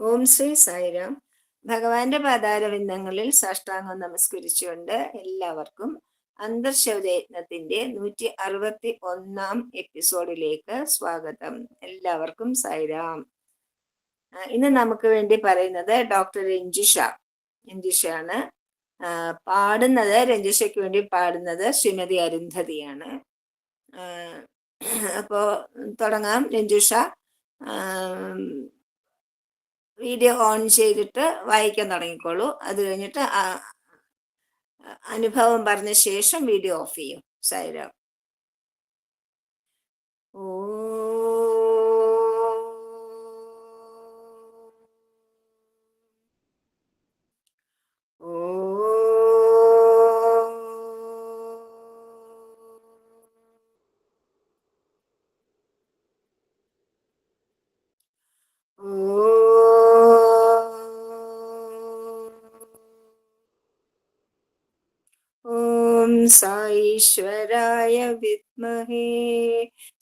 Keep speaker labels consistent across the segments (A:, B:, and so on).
A: ഓം ശ്രീ സായിരാം. ഭഗവാന്റെ പാതാരവിന്ദങ്ങളിൽ സാഷ്ടാംഗം നമസ്കരിച്ചുകൊണ്ട് എല്ലാവർക്കും അന്തർശൗചയജ്ഞത്തിന്റെ 161 എപ്പിസോഡിലേക്ക് സ്വാഗതം. എല്ലാവർക്കും സായിരാം. ഇന്ന് നമുക്ക് വേണ്ടി പറയുന്നത് ഡോക്ടർ രഞ്ജിഷയാണ്. രഞ്ജിഷയ്ക്ക് വേണ്ടി പാടുന്നത് ശ്രീമതി അരുന്ധതിയാണ്. അപ്പോ തുടങ്ങാം. രഞ്ജിഷ വീഡിയോ ഓൺ ചെയ്തിട്ട് വായിക്കാൻ തുടങ്ങിക്കോളൂ. അത് കഴിഞ്ഞിട്ട് അനുഭവം പറഞ്ഞ ശേഷം വീഡിയോ ഓഫ് ചെയ്യും. സായിരാം. ഓ साईश्वराय विद्महे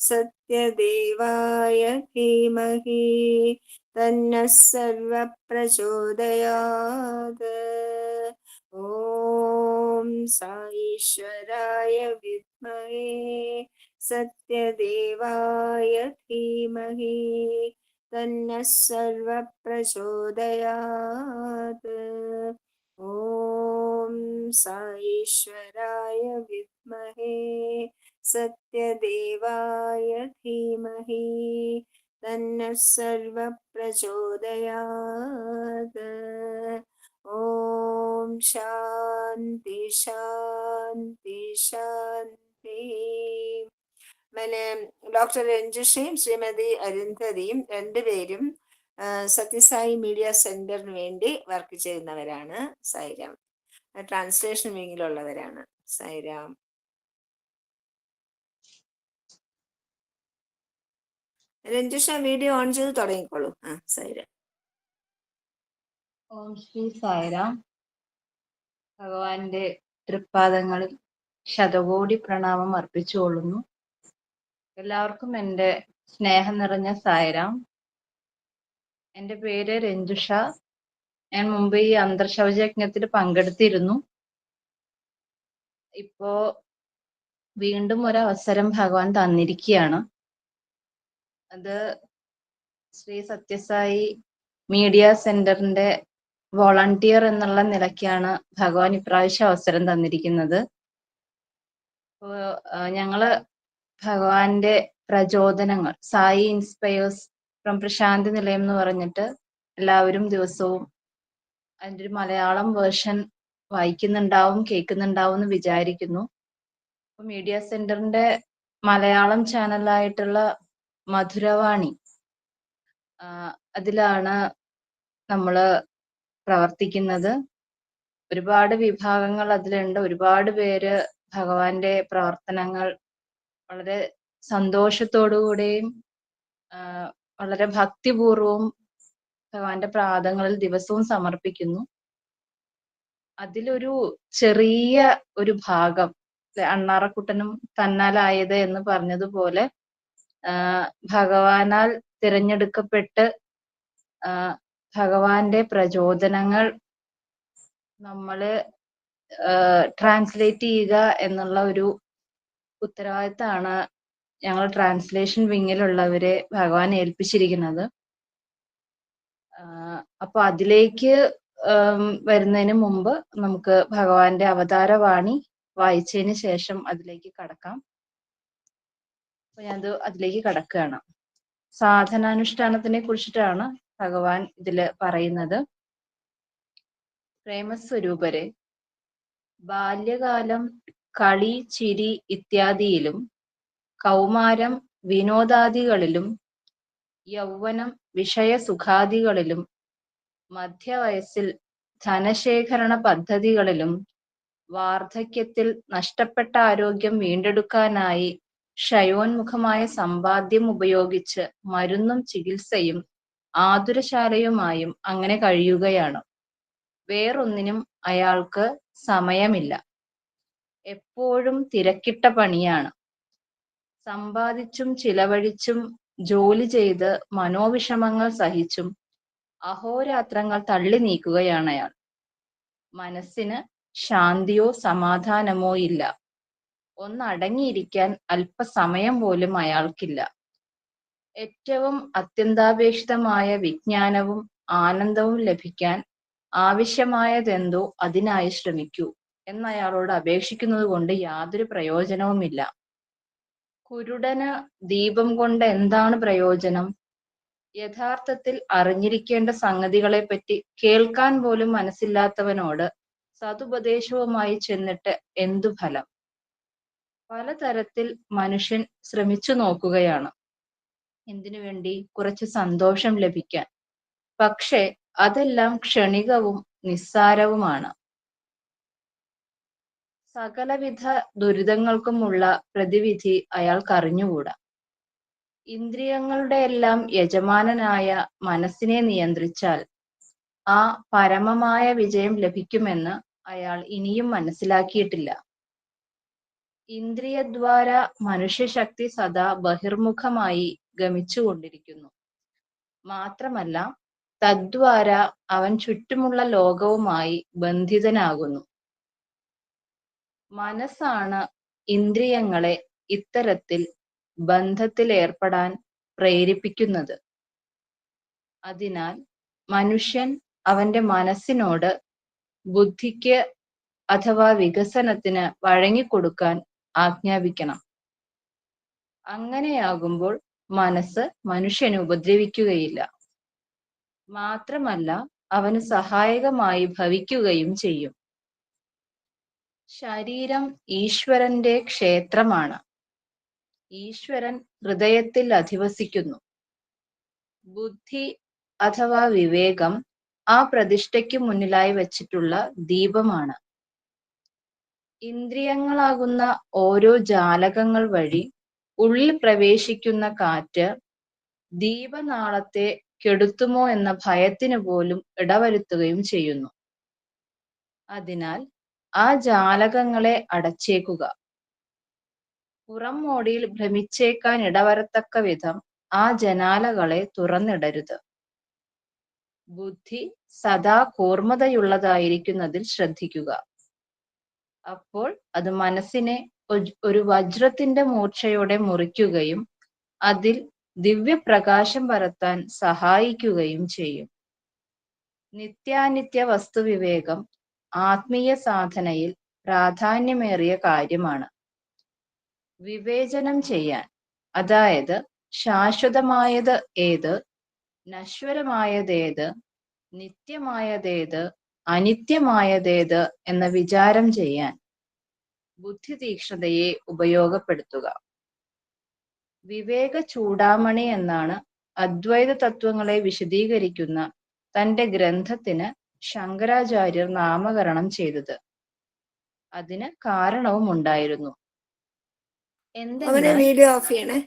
A: सत्यदेवाय धीमहि तन्नः सर्वः प्रचोदयात्। ॐ साईश्वराय विद्महे सत्यदेवाय धीमहि तन्नः सर्वः प्रचोदयात्। ॐ साईश्वराय विद्महे सत्यदेवाय धीमहि तन्नः सर्वः प्रचोदयात्। ॐ शान्ति शान्ति शान्ति. ഡോക്ടർ രഞ്ജിഷയും ശ്രീമതി അരുന്ധതിയും രണ്ടുപേരും സത്യസായി മീഡിയ സെന്ററിന് വേണ്ടി വർക്ക് ചെയ്യുന്നവരാണ്. സായിരാം. ട്രാൻസ്ലേഷൻ വിങ്ങിലുള്ളവരാണ്. സായിരാം. രഞ്ജിഷ വീഡിയോ ഓൺ ചെയ്ത് തുടങ്ങിക്കോളൂ. സായിരാം.
B: ഓം ശ്രീ സായിരാം. ഭഗവാന്റെ തൃപ്പാദങ്ങളിൽ ശതകോടി പ്രണാമം അർപ്പിച്ചുകൊള്ളുന്നു. എല്ലാവർക്കും എൻ്റെ സ്നേഹം നിറഞ്ഞ സായിരാം. എൻ്റെ പേര് രഞ്ജുഷ. ഞാൻ മുമ്പ് ഈ അന്തർശൗചയജ്ഞത്തിൽ പങ്കെടുത്തിരുന്നു. ഇപ്പോ വീണ്ടും ഒരവസരം ഭഗവാൻ തന്നിരിക്കുകയാണ്. അത് ശ്രീ സത്യസായി മീഡിയ സെന്ററിന്റെ വോളണ്ടിയർ എന്നുള്ള നിലയ്ക്കാണ് ഭഗവാൻ ഇപ്രാവശ്യം അവസരം തന്നിരിക്കുന്നത്. അപ്പോൾ ഞങ്ങള് ഭഗവാന്റെ പ്രചോദനങ്ങൾ, സായി ഇൻസ്പയേഴ്സ് ഫ്രം പ്രശാന്തി നിലയം എന്ന് പറഞ്ഞിട്ട് എല്ലാവരും ദിവസവും അതിൻ്റെ ഒരു മലയാളം വേർഷൻ വായിക്കുന്നുണ്ടാവും, കേൾക്കുന്നുണ്ടാവും എന്ന് വിചാരിക്കുന്നു. അപ്പൊ മീഡിയ സെന്ററിന്റെ മലയാളം ചാനലായിട്ടുള്ള മധുരവാണി, അതിലാണ് നമ്മള് പ്രവർത്തിക്കുന്നത്. ഒരുപാട് വിഭാഗങ്ങൾ അതിലുണ്ട്. ഒരുപാട് പേര് ഭഗവാന്റെ പ്രവർത്തനങ്ങൾ വളരെ സന്തോഷത്തോടുകൂടെയും വളരെ ഭക്തിപൂർവവും ഭഗവാന്റെ പാദങ്ങളിൽ ദിവസവും സമർപ്പിക്കുന്നു. അതിലൊരു ചെറിയ ഒരു ഭാഗം, അണ്ണാറക്കുട്ടനും തന്നാലായത് എന്ന് പറഞ്ഞതുപോലെ ഭഗവാനാൽ തിരഞ്ഞെടുക്കപ്പെട്ട് ഭഗവാന്റെ പ്രചോദനങ്ങൾ നമ്മള് ട്രാൻസ്ലേറ്റ് ചെയ്യുക എന്നുള്ള ഒരു ഉത്തരവാദിത്തമാണ് ഞങ്ങൾ ട്രാൻസ്ലേഷൻ വിങ്ങിലുള്ളവരെ ഭഗവാൻ ഏൽപ്പിച്ചിരിക്കുന്നത്. അപ്പൊ അതിലേക്ക് വരുന്നതിന് മുമ്പ് നമുക്ക് ഭഗവാന്റെ അവതാരവാണി വായിച്ചതിന് ശേഷം അതിലേക്ക് കടക്കാം. അപ്പൊ ഞാൻ അതിലേക്ക് കടക്കുകയാണ്. സാധനാനുഷ്ഠാനത്തിനെ കുറിച്ചിട്ടാണ് ഭഗവാൻ ഇതില് പറയുന്നത്. പ്രേമസ്വരൂപരെ, ബാല്യകാലം കളി ചിരി ഇത്യാദിയിലും, കൗമാരം വിനോദാദികളിലും, യൗവനം വിഷയസുഖാദികളിലും, മധ്യവയസ്സിൽ ധനശേഖരണ പദ്ധതികളിലും, വാർദ്ധക്യത്തിൽ നഷ്ടപ്പെട്ട ആരോഗ്യം വീണ്ടെടുക്കാനായി ക്ഷയോന്മുഖമായ സമ്പാദ്യം ഉപയോഗിച്ച് മരുന്നും ചികിത്സയും ആതുരശാലയുമായും അങ്ങനെ കഴിയുകയാണ്. വേറൊന്നിനും അയാൾക്ക് സമയമില്ല. എപ്പോഴും തിരക്കിട്ട പണിയാണ്. സമ്പാദിച്ചും ചിലവഴിച്ചും ജോലി ചെയ്ത് മനോവിഷമങ്ങൾ സഹിച്ചും അഹോരാത്രങ്ങൾ തള്ളി നീക്കുകയാണ് അയാൾ. മനസ്സിന് ശാന്തിയോ സമാധാനമോ ഇല്ല. ഒന്നടങ്ങിയിരിക്കാൻ അല്പസമയം പോലും അയാൾക്കില്ല. ഏറ്റവും അത്യന്താപേക്ഷിതമായ വിജ്ഞാനവും ആനന്ദവും ലഭിക്കാൻ ആവശ്യമായതെന്തോ അതിനായി ശ്രമിക്കൂ എന്നയാളോട് അപേക്ഷിക്കുന്നത് കൊണ്ട് യാതൊരു പ്രയോജനവുമില്ല. കുരുടന് ദീപം കൊണ്ട് എന്താണ് പ്രയോജനം? യഥാർത്ഥത്തിൽ അറിഞ്ഞിരിക്കേണ്ട സംഗതികളെപ്പറ്റി കേൾക്കാൻ പോലും മനസ്സില്ലാത്തവനോട് സതുപദേശവുമായി ചെന്നിട്ട് എന്തു ഫലം? പലതരത്തിൽ മനുഷ്യൻ ശ്രമിച്ചു നോക്കുകയാണ്. എന്തിനു വേണ്ടി? കുറച്ച് സന്തോഷം ലഭിക്കാൻ. പക്ഷെ അതെല്ലാം ക്ഷണികവും നിസ്സാരവുമാണ്. സകലവിധ ദുരിതങ്ങൾക്കുമുള്ള പ്രതിവിധി അയാൾക്കറിഞ്ഞുകൂടാ. ഇന്ദ്രിയങ്ങളുടെ എല്ലാം യജമാനനായ മനസ്സിനെ നിയന്ത്രിച്ചാൽ ആ പരമമായ വിജയം ലഭിക്കുമെന്ന് അയാൾ ഇനിയും മനസ്സിലാക്കിയിട്ടില്ല. ഇന്ദ്രിയദ്വാര മനുഷ്യശക്തി സദാ ബഹിർമുഖമായി ഗമിച്ചുകൊണ്ടിരിക്കുന്നു. മാത്രമല്ല തദ്വാര അവൻ ചുറ്റുമുള്ള ലോകവുമായി ബന്ധിതനാകുന്നു. മനസ്സാണ് ഇന്ദ്രിയങ്ങളെ ഇത്തരത്തിൽ ബന്ധത്തിൽ ഏർപ്പെടാൻ പ്രേരിപ്പിക്കുന്നത്. അതിനാൽ മനുഷ്യൻ അവന്റെ മനസ്സിനോട് ബുദ്ധിക്ക് അഥവാ വികസനത്തിന് വഴങ്ങിക്കൊടുക്കാൻ ആജ്ഞാപിക്കണം. അങ്ങനെയാകുമ്പോൾ മനസ്സ് മനുഷ്യനെ ഉപദ്രവിക്കുകയില്ല. മാത്രമല്ല അവന് സഹായകമായി ഭവിക്കുകയും ചെയ്യും. ശരീരം ഈശ്വരന്റെ ക്ഷേത്രമാണ്. ഈശ്വരൻ ഹൃദയത്തിൽ അധിവസിക്കുന്നു. ബുദ്ധി അഥവാ വിവേകം ആ പ്രതിഷ്ഠയ്ക്ക് മുന്നിലായി വച്ചിട്ടുള്ള ദീപമാണ്. ഇന്ദ്രിയങ്ങളാകുന്ന ഓരോ ജാലകങ്ങൾ വഴി ഉള്ളിൽ പ്രവേശിക്കുന്ന കാറ്റ് ദീപനാളത്തെ കെടുത്തുമോ എന്ന ഭയത്തിന് പോലും ഇടവരുത്തുകയും ചെയ്യുന്നു. അതിനാൽ ആ ജാലകങ്ങളെ അടച്ചേക്കുക. പുറം മോടിയിൽ ഭ്രമിച്ചേക്കാൻ ഇടവരത്തക്ക വിധം ആ ജനാലകളെ തുറന്നിടരുത്. ബുദ്ധി സദാ കൂർമ്മതയുള്ളതായിരിക്കുന്നതിൽ ശ്രദ്ധിക്കുക. അപ്പോൾ അത് മനസ്സിനെ ഒരു വജ്രത്തിന്റെ മൂർച്ചയോടെ മുറിക്കുകയും അതിൽ ദിവ്യപ്രകാശം പരത്താൻ സഹായിക്കുകയും ചെയ്യും. നിത്യാനിത്യ വസ്തുവിവേകം ആത്മീയ സാധനയിൽ പ്രാധാന്യമേറിയ കാര്യമാണ്. വിവേചനം ചെയ്യാൻ, അതായത് ശാശ്വതമായത് ഏത്, നശ്വരമായതേത്, നിത്യമായതേത്, അനിത്യമായതേത് എന്ന വിചാരം ചെയ്യാൻ ബുദ്ധിതീക്ഷ്ണതയെ ഉപയോഗപ്പെടുത്തുക. വിവേക ചൂടാമണി എന്നാണ് അദ്വൈത തത്വങ്ങളെ വിശദീകരിക്കുന്ന തന്റെ ഗ്രന്ഥത്തിന് ശങ്കരാചാര്യർ നാമകരണം ചെയ്തത്. അതിന് കാരണവും ഉണ്ടായിരുന്നു. എന്തെന്നാൽ
A: വീഡിയോ ഓഫ് ചെയ്യണേ.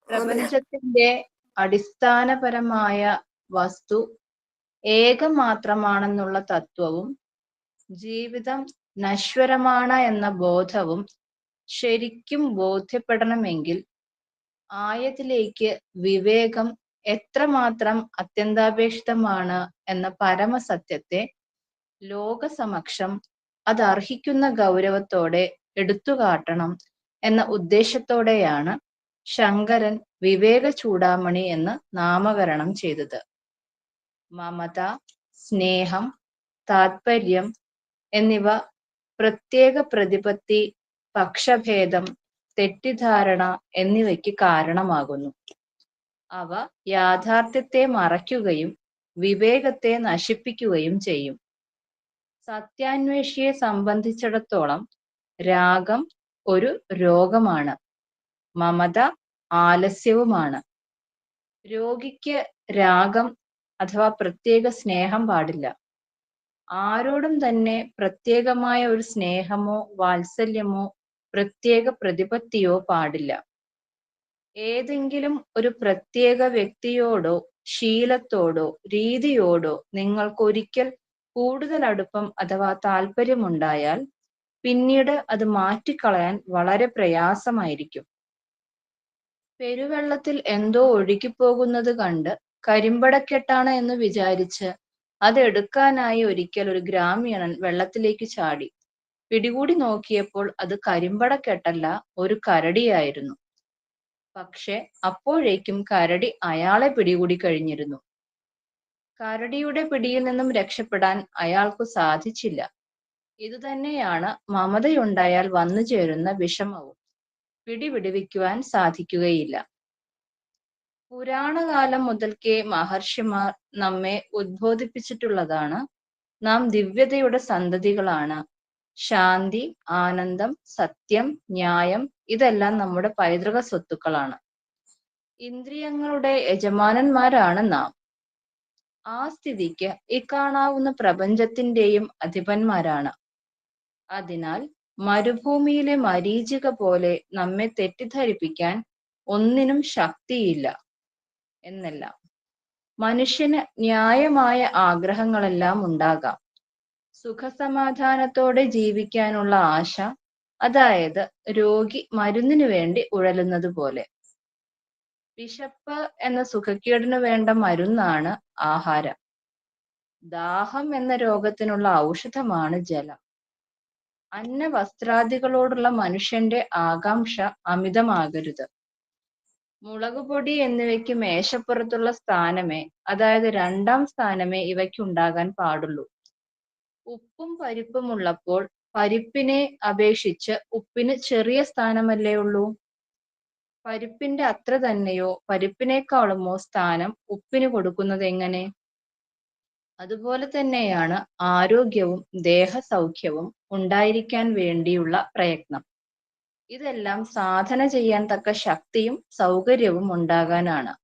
B: പ്രപഞ്ചത്തിന്റെ അടിസ്ഥാനപരമായ വസ്തു ഏകമാത്രമാണെന്നുള്ള തത്വവും ജീവിതം നശ്വരമാണ് എന്ന ബോധവും ശരിക്കും ബോധ്യപ്പെടണമെങ്കിൽ ആയതിലേക്ക് വിവേകം എത്രമാത്രം അത്യന്താപേക്ഷിതമാണ് എന്ന പരമസത്യത്തെ ലോകസമക്ഷം അതർഹിക്കുന്ന ഗൗരവത്തോടെ എടുത്തുകാട്ടണം എന്ന ഉദ്ദേശത്തോടെയാണ് ശങ്കരൻ വിവേക ചൂടാമണി എന്ന് നാമകരണം ചെയ്തത്. മമത, സ്നേഹം, താത്പര്യം എന്നിവ പ്രത്യേക പ്രതിപത്തി, പക്ഷഭേദം, തെറ്റിദ്ധാരണ എന്നിവയ്ക്ക് കാരണമാകുന്നു. അവ യാഥാർത്ഥ്യത്തെ മറയ്ക്കുകയും വിവേകത്തെ നശിപ്പിക്കുകയും ചെയ്യും. സത്യാന്വേഷിയെ സംബന്ധിച്ചിടത്തോളം രാഗം ഒരു രോഗമാണ്, മമത ആലസ്യവുമാണ്. രോഗിക്ക് രാഗം അഥവാ പ്രത്യേക സ്നേഹം പാടില്ല. ആരോടും തന്നെ പ്രത്യേകമായ ഒരു സ്നേഹമോ വാത്സല്യമോ പ്രത്യേക പ്രതിപത്തിയോ പാടില്ല. ഏതെങ്കിലും ഒരു പ്രത്യേക വ്യക്തിയോടോ ശീലത്തോടോ രീതിയോടോ നിങ്ങൾക്കൊരിക്കൽ കൂടുതൽ അടുപ്പം അഥവാ താല്പര്യമുണ്ടായാൽ പിന്നീട് അത് മാറ്റിക്കളയാൻ വളരെ പ്രയാസമായിരിക്കും. പെരുവെള്ളത്തിൽ എന്തോ ഒഴുകിപ്പോകുന്നത് കണ്ട് കരിമ്പടക്കെട്ടാണ് എന്ന് വിചാരിച്ച് അതെടുക്കാനായി ഒരിക്കൽ ഒരു ഗ്രാമീണൻ വെള്ളത്തിലേക്ക് ചാടി. പിടികൂടി നോക്കിയപ്പോൾ അത് കരിമ്പടക്കെട്ടല്ല, ഒരു കരടിയായിരുന്നു. പക്ഷെ അപ്പോഴേക്കും കരടി അയാളെ പിടികൂടി കഴിഞ്ഞിരുന്നു. കരടിയുടെ പിടിയിൽ നിന്നും രക്ഷപ്പെടാൻ അയാൾക്കു സാധിച്ചില്ല. ഇതുതന്നെയാണ് മമതയുണ്ടായാൽ വന്നു ചേരുന്ന വിഷമവും. പിടിവിടുവിക്കുവാൻ സാധിക്കുകയില്ല. പുരാണകാലം മുതൽക്കേ മഹർഷിമാർ നമ്മെ ഉദ്ബോധിപ്പിച്ചിട്ടുള്ളതാണ്. നാം ദിവ്യതയുടെ സന്തതികളാണ്. ശാന്തി, ആനന്ദം, സത്യം, ന്യായം ഇതെല്ലാം നമ്മുടെ പൈതൃക സ്വത്തുക്കളാണ്. ഇന്ദ്രിയങ്ങളുടെ യജമാനന്മാരാണ് നാം. ആ സ്ഥിതിക്ക് ഇക്കാണാവുന്ന പ്രപഞ്ചത്തിന്റെയും അധിപന്മാരാണ്. അതിനാൽ മരുഭൂമിയിലെ മരീചിക പോലെ നമ്മെ തെറ്റിദ്ധരിപ്പിക്കാൻ ഒന്നിനും ശക്തിയില്ല എന്നല്ല. മനുഷ്യന് ന്യായമായ ആഗ്രഹങ്ങളെല്ലാം ഉണ്ടാകാം. സുഖസമാധാനത്തോടെ ജീവിക്കാനുള്ള ആശ, അതായത് രോഗി മരുന്നിനു വേണ്ടി ഉഴലുന്നത് പോലെ. വിശപ്പ് എന്ന സുഖക്കേടിനു വേണ്ട മരുന്നാണ് ആഹാരം. ദാഹം എന്ന രോഗത്തിനുള്ള ഔഷധമാണ് ജലം. അന്നവസ്ത്രാദികളോടുള്ള മനുഷ്യന്റെ ആകാംക്ഷ അമിതമാകരുത്. മുളകുപൊടി എന്നിവയ്ക്ക് മേശപ്പുറത്തുള്ള സ്ഥാനമേ, അതായത് രണ്ടാം സ്ഥാനമേ ഇവയ്ക്കുണ്ടാകാൻ പാടുള്ളൂ. ഉപ്പും പരിപ്പും ഉള്ളപ്പോൾ പരിപ്പിനെ അപേക്ഷിച്ച് ഉപ്പിന് ചെറിയ സ്ഥാനമല്ലേ ഉള്ളൂ. പരിപ്പിന്റെ അത്ര തന്നെയോ പരിപ്പിനേക്കാളുമോ സ്ഥാനം ഉപ്പിന് കൊടുക്കുന്നത് എങ്ങനെ? അതുപോലെ തന്നെയാണ് ആരോഗ്യവും ദേഹസൗഖ്യവും ഉണ്ടായിരിക്കാൻ വേണ്ടിയുള്ള പ്രയത്നം. ഇതെല്ലാം സാധന ചെയ്യാൻ തക്ക ശക്തിയും സൗകര്യവും ഉണ്ടാകാനാണ്.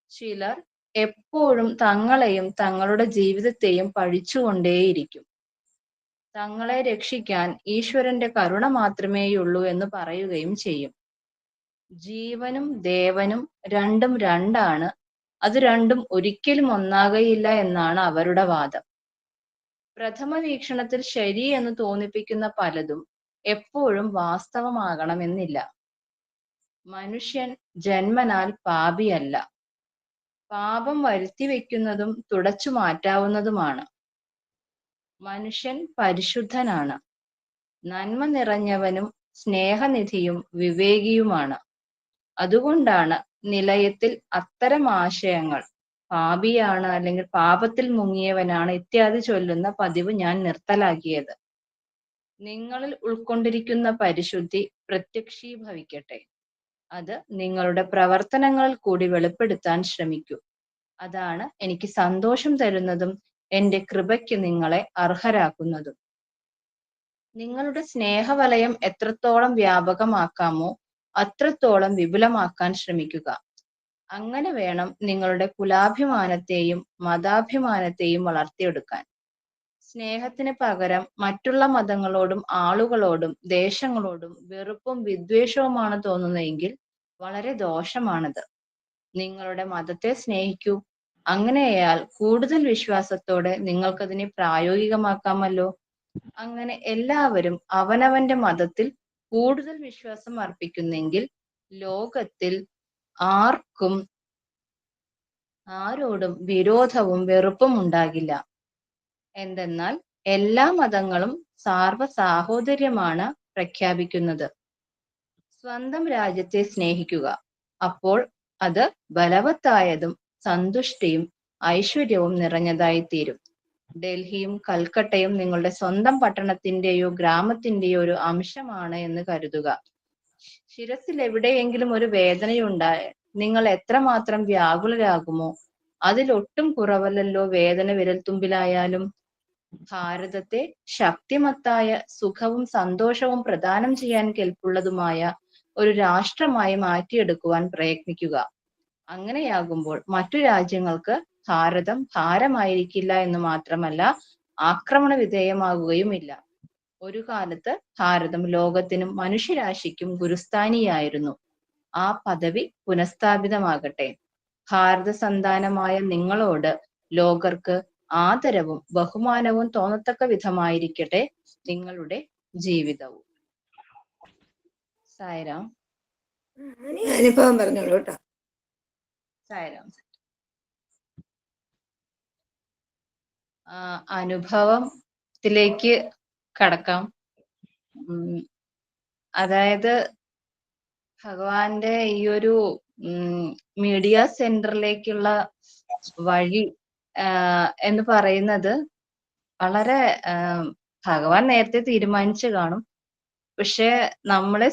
B: ചിലർ എപ്പോഴും തങ്ങളെയും തങ്ങളുടെ ജീവിതത്തെയും പഴിച്ചുകൊണ്ടേയിരിക്കും. തങ്ങളെ രക്ഷിക്കാൻ ഈശ്വരന്റെ കരുണ മാത്രമേയുള്ളൂ എന്ന് പറയുകയും ചെയ്യും. ജീവനും ദേവനും രണ്ടും രണ്ടാണ്, അത് രണ്ടും ഒരിക്കലും ഒന്നാകയില്ല എന്നാണ് അവരുടെ വാദം. പ്രഥമ വീക്ഷണത്തിൽ ശരി എന്ന് തോന്നിപ്പിക്കുന്ന പലതും എപ്പോഴും വാസ്തവമാകണമെന്നില്ല. മനുഷ്യൻ ജന്മനാൽ പാപിയല്ല. പാപം വരുത്തിവെക്കുന്നതും തുടച്ചു മാറ്റാവുന്നതുമാണ്. മനുഷ്യൻ പരിശുദ്ധനാണ്. നന്മ നിറഞ്ഞവനും സ്നേഹനിധിയും വിവേകിയുമാണ്. അതുകൊണ്ടാണ് നിലയത്തിൽ അത്തരം ആശയങ്ങൾ, പാപിയാണ് അല്ലെങ്കിൽ പാപത്തിൽ മുങ്ങിയവനാണ് ഇത്യാദി ചൊല്ലുന്ന പതിവ് ഞാൻ നിർത്തലാക്കിയത്. നിങ്ങളിൽ ഉൾക്കൊണ്ടിരിക്കുന്ന പരിശുദ്ധി പ്രത്യക്ഷീഭവിക്കട്ടെ. അത് നിങ്ങളുടെ പ്രവർത്തനങ്ങളിൽ കൂടി വെളിപ്പെടുത്താൻ ശ്രമിക്കൂ. അതാണ് എനിക്ക് സന്തോഷം തരുന്നതും എന്റെ കൃപയ്ക്ക് നിങ്ങളെ അർഹരാക്കുന്നതും. നിങ്ങളുടെ സ്നേഹവലയം എത്രത്തോളം വ്യാപകമാക്കാമോ അത്രത്തോളം വിപുലമാക്കാൻ ശ്രമിക്കുക. അങ്ങനെ വേണം നിങ്ങളുടെ കുലാഭിമാനത്തെയും മതാഭിമാനത്തെയും വളർത്തിയെടുക്കാൻ. സ്നേഹത്തിന് പകരം മറ്റുള്ള മതങ്ങളോടും ആളുകളോടും ദേശങ്ങളോടും വെറുപ്പും വിദ്വേഷവുമാണ് തോന്നുന്നതെങ്കിൽ വളരെ ദോഷമാണത്. നിങ്ങളുടെ മതത്തെ സ്നേഹിക്കൂ. അങ്ങനെയാൽ കൂടുതൽ വിശ്വാസത്തോടെ നിങ്ങൾക്കതിനെ പ്രായോഗികമാക്കാമല്ലോ. അങ്ങനെ എല്ലാവരും അവനവന്റെ മതത്തിൽ കൂടുതൽ വിശ്വാസം അർപ്പിക്കുന്നെങ്കിൽ ലോകത്തിൽ ആർക്കും ആരോടും വിരോധവും വെറുപ്പും ഉണ്ടാകില്ല. എന്തെന്നാൽ എല്ലാ മതങ്ങളും സാർവസാഹോദര്യമാണ് പ്രഖ്യാപിക്കുന്നത്. സ്വന്തം രാജ്യത്തെ സ്നേഹിക്കുക. അപ്പോൾ അത് ബലവത്തായതും സന്തുഷ്ടിയും ഐശ്വര്യവും നിറഞ്ഞതായി തീരും. ഡൽഹിയും കൽക്കട്ടയും നിങ്ങളുടെ സ്വന്തം പട്ടണത്തിന്റെയോ ഗ്രാമത്തിന്റെയോ ഒരു അംശമാണ് എന്ന് കരുതുക. ശിരസിൽ എവിടെയെങ്കിലും ഒരു വേദനയുണ്ടായാൽ നിങ്ങൾ എത്രമാത്രം വ്യാകുലരാകുമോ അതിലൊട്ടും കുറവല്ലല്ലോ വേദന വിരൽത്തുമ്പിലായാലും. ഭാരതത്തെ ശക്തിമത്തായ സുഖവും സന്തോഷവും പ്രദാനം ചെയ്യാൻ കെൽപ്പുള്ളതുമായ ഒരു രാഷ്ട്രമായി മാറ്റിയെടുക്കുവാൻ പ്രയത്നിക്കുക. അങ്ങനെയാകുമ്പോൾ മറ്റു രാജ്യങ്ങൾക്ക് ഭാരതം ഭാരമായിരിക്കില്ല എന്ന് മാത്രമല്ല, ആക്രമണ വിധേയമാകുകയുമില്ല. ഒരു കാലത്ത് ഭാരതം ലോകത്തിനും മനുഷ്യരാശിക്കും ഗുരുസ്ഥാനിയായിരുന്നു. ആ പദവി പുനഃസ്ഥാപിതമാകട്ടെ. ഭാരത സന്താനമായ നിങ്ങളോട് ലോകർക്ക് ആദരവും ബഹുമാനവും തോന്നത്തക്ക വിധമായിരിക്കട്ടെ നിങ്ങളുടെ ജീവിതവും. സായിരാം.
A: അനുഭവം പറഞ്ഞോളൂ കേട്ടോ.
B: സായിരാം. അനുഭവത്തിലേക്ക് കടക്കാം. ഉം, അതായത് ഭഗവാന്റെ ഈ ഒരു മീഡിയ സെന്ററിലേക്കുള്ള വഴി എന്ന് പറയുന്നത് വളരെ ഭഗവാൻ നേരത്തെ തീരുമാനിച്ചു കാണും. പക്ഷെ നമ്മളെ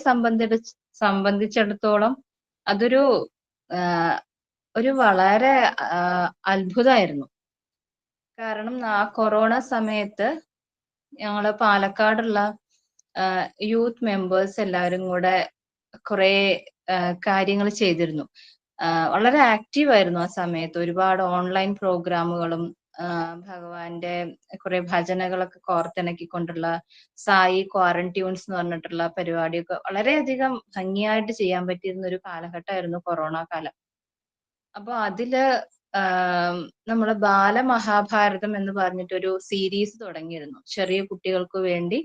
B: സംബന്ധിച്ചിടത്തോളം അതൊരു ഒരു വളരെ അത്ഭുതമായിരുന്നു. കാരണം ആ കൊറോണ സമയത്ത് ഞങ്ങള് പാലക്കാടുള്ള യൂത്ത് മെമ്പേഴ്സ് എല്ലാവരും കൂടെ കുറെ കാര്യങ്ങൾ ചെയ്തിരുന്നു. വളരെ ആക്റ്റീവ് ആയിരുന്നു ആ സമയത്ത്. ഒരുപാട് ഓൺലൈൻ പ്രോഗ്രാമുകളും ഭഗവാന്റെ കുറെ ഭജനകളൊക്കെ കോർത്തിണക്കിക്കൊണ്ടുള്ള സായി ക്വാറന്റീൻസ് എന്ന് പറഞ്ഞിട്ടുള്ള പരിപാടിയൊക്കെ വളരെയധികം ഭംഗിയായിട്ട് ചെയ്യാൻ പറ്റിയിരുന്ന ഒരു കാലഘട്ടമായിരുന്നു കൊറോണ കാലം. അപ്പൊ അതില് നമ്മള് ബാലമഹാഭാരതം എന്ന് പറഞ്ഞിട്ടൊരു സീരീസ് തുടങ്ങിയിരുന്നു. ചെറിയ കുട്ടികൾക്ക് വേണ്ടി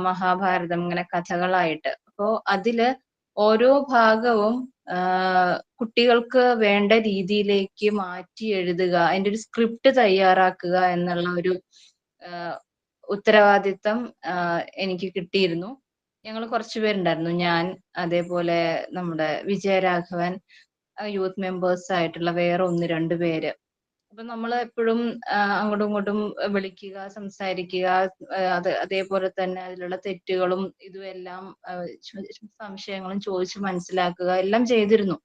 B: മഹാഭാരതം ഇങ്ങനെ കഥകളായിട്ട്. അപ്പോ അതില് ഓരോ ഭാഗവും കുട്ടികൾക്ക് വേണ്ട രീതിയിലേക്ക് മാറ്റി എഴുതുക, അതിന്റെ ഒരു സ്ക്രിപ്റ്റ് തയ്യാറാക്കുക എന്നുള്ള ഒരു ഉത്തരവാദിത്തം എനിക്ക് കിട്ടിയിരുന്നു. ഞങ്ങൾ കുറച്ചു പേരുണ്ടായിരുന്നു. ഞാൻ, അതേപോലെ നമ്മുടെ വിജയരാഘവൻ, യൂത്ത് മെമ്പേഴ്സ് ആയിട്ടുള്ള വേറെ 1-2 പേര്. അപ്പൊ നമ്മൾ എപ്പോഴും അങ്ങോട്ടും ഇങ്ങോട്ടും വിളിക്കുക, സംസാരിക്കുക, അതേപോലെ തന്നെ അതിലുള്ള തെറ്റുകളും ഇതുമെല്ലാം സംശയങ്ങളും ചോദിച്ച് മനസ്സിലാക്കുക എല്ലാം ചെയ്തിരുന്നു.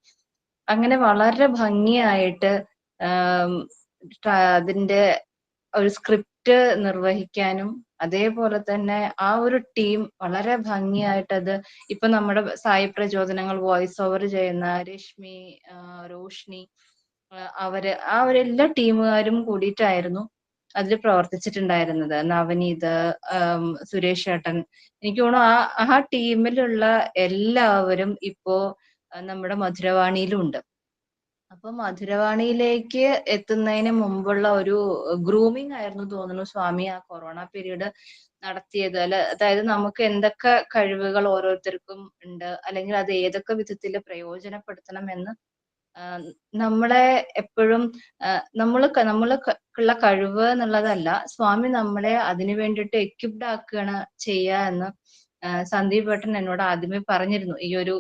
B: അങ്ങനെ വളരെ ഭംഗിയായിട്ട് അതിന്റെ ഒരു സ്ക്രിപ്റ്റ് നിർവഹിക്കാനും, അതേപോലെ തന്നെ ആ ഒരു ടീം വളരെ ഭംഗിയായിട്ട് അത് ഇപ്പൊ നമ്മുടെ സായി പ്രചോദനങ്ങൾ വോയിസ് ഓവർ ചെയ്യുന്ന രശ്മി, റോഷ്നി, അവരെല്ലാ ടീമുകാരും കൂടിയിട്ടായിരുന്നു അതിൽ പ്രവർത്തിച്ചിട്ടുണ്ടായിരുന്നത്. നവനീത്, സുരേഷ് ഏട്ടൻ, എനിക്ക് തോന്നുന്നു ആ ടീമിലുള്ള എല്ലാവരും ഇപ്പോ നമ്മുടെ മധുരവാണിയിലും ഉണ്ട്. അപ്പൊ മധുരവാണിയിലേക്ക് എത്തുന്നതിന് മുമ്പുള്ള ഒരു ഗ്രൂമിംഗ് ആയിരുന്നു തോന്നുന്നു സ്വാമി ആ കൊറോണ പീരീഡ് നടത്തിയത്. അതായത് നമുക്ക് എന്തൊക്കെ കഴിവുകൾ ഓരോരുത്തർക്കും ഉണ്ട്, അല്ലെങ്കിൽ അത് ഏതൊക്കെ വിധത്തിൽ പ്രയോജനപ്പെടുത്തണം എന്ന് നമ്മളെ എപ്പോഴും നമ്മൾക്കുള്ള കഴിവ് എന്നുള്ളതല്ല, സ്വാമി നമ്മളെ അതിനു വേണ്ടിയിട്ട് എക്യുപ്ഡ് ആക്കുകയാണ് ചെയ്യുക എന്ന് സന്ദീപ് ഏട്ടൻ എന്നോട് ആദ്യമേ പറഞ്ഞിരുന്നു. ഈ ഒരു